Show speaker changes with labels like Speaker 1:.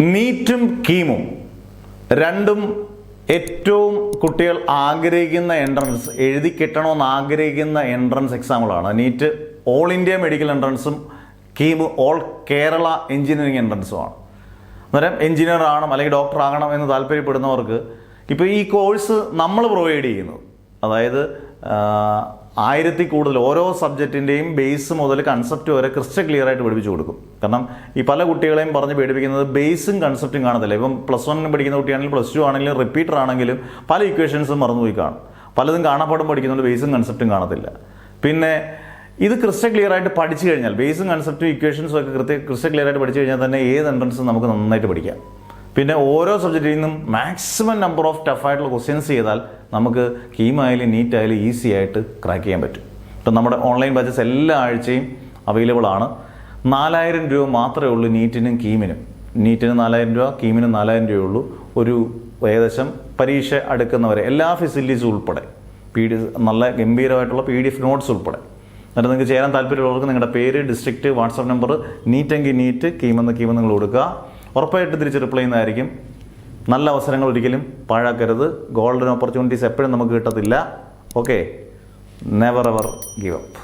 Speaker 1: നീറ്റും കീമും രണ്ടും ഏറ്റവും കുട്ടികൾ ആഗ്രഹിക്കുന്ന എൻട്രൻസ്, എഴുതി കിട്ടണമെന്ന് ആഗ്രഹിക്കുന്ന എൻട്രൻസ് എക്സാമുകളാണ്. നീറ്റ് ഓൾ ഇന്ത്യ മെഡിക്കൽ എൻട്രൻസും കീം ഓൾ കേരള എഞ്ചിനീയറിംഗ് എൻട്രൻസുമാണ്. അന്നേരം എഞ്ചിനീയർ ആകണം അല്ലെങ്കിൽ ഡോക്ടർ ആകണം എന്ന് താല്പര്യപ്പെടുന്നവർക്ക് ഇപ്പോൾ ഈ കോഴ്സ് നമ്മൾ പ്രൊവൈഡ് ചെയ്യുന്നത്, അതായത് 1000 കൂടുതൽ ഓരോ സബ്ജക്റ്റിൻ്റെയും ബേസ് മുതൽ കൺസെപ്റ്റ് വരെ ക്രിസ്റ്റൽ ക്ലിയർ ആയിട്ട് പഠിപ്പിച്ചു കൊടുക്കും. കാരണം ഈ പല കുട്ടികളെയും പറഞ്ഞ് പേടിപ്പിക്കുന്നത് ബേസും കൺസെപ്റ്റും കാണത്തില്ല. ഇപ്പം +1 പഠിക്കുന്ന കുട്ടിയാണെങ്കിലും +2 ആണെങ്കിലും റിപ്പീറ്റർ ആണെങ്കിലും പല ഇക്വേഷൻസും മറന്നുപോയി കാണും. പലതും കാണാപ്പാടും പഠിക്കുന്നുണ്ട്, ബേസും കൺസെപ്റ്റും കാണത്തില്ല. പിന്നെ ഇത് ക്രിസ്റ്റൽ ക്ലിയർ ആയിട്ട് പഠിച്ചു കഴിഞ്ഞാൽ ബേസും കൺസെപ്റ്റും ഇക്വേഷൻസും ഒക്കെ ക്രിസ്റ്റൽ ക്ലിയർ ആയിട്ട് പഠിച്ചു കഴിഞ്ഞാൽ തന്നെ ഏത് എൻട്രൻസും നമുക്ക് നന്നായിട്ട് പഠിക്കാം. പിന്നെ ഓരോ സബ്ജക്റ്റിൽ നിന്നും മാക്സിമം നമ്പർ ഓഫ് ടഫായിട്ടുള്ള ക്വസ്റ്റ്യൻസ് ചെയ്താൽ നമുക്ക് കീമായാലും നീറ്റായാലും ഈസി ആയിട്ട് ക്രാക്ക് ചെയ്യാൻ പറ്റും. ഇപ്പം നമ്മുടെ ഓൺലൈൻ ബാച്ചസ് എല്ലാ ആഴ്ചയും അവൈലബിൾ ആണ്. 4000 രൂപ മാത്രമേ ഉള്ളൂ നീറ്റിനും കീമിനും. നീറ്റിന് 4000 രൂപ, കീമിന് 4000 രൂപയേ ഉള്ളൂ. ഒരു ഏകദേശം പരീക്ഷ അടുക്കുന്നവരെ എല്ലാ ഫെസിലിറ്റീസും ഉൾപ്പെടെ നല്ല ഗംഭീരമായിട്ടുള്ള PDF നോട്ട്സ് ഉൾപ്പെടെ. എന്നിട്ട് നിങ്ങൾക്ക് ചേരാൻ താല്പര്യമുള്ളവർക്ക് നിങ്ങളുടെ പേര്, ഡിസ്ട്രിക്റ്റ്, വാട്സാപ്പ് നമ്പർ, നീറ്റെങ്കിൽ നീറ്റ്, കീമെന്ന് നിങ്ങൾ കൊടുക്കുക. ഉറപ്പായിട്ട് തിരിച്ച് റിപ്ലൈ ചെയ്യുന്നതായിരിക്കും. നല്ല അവസരങ്ങൾ ഒരിക്കലും പാഴാക്കരുത്. ഗോൾഡൻ ഓപ്പർച്യൂണിറ്റീസ് എപ്പോഴും നമുക്ക് കിട്ടത്തില്ല. Okay, never ever give up.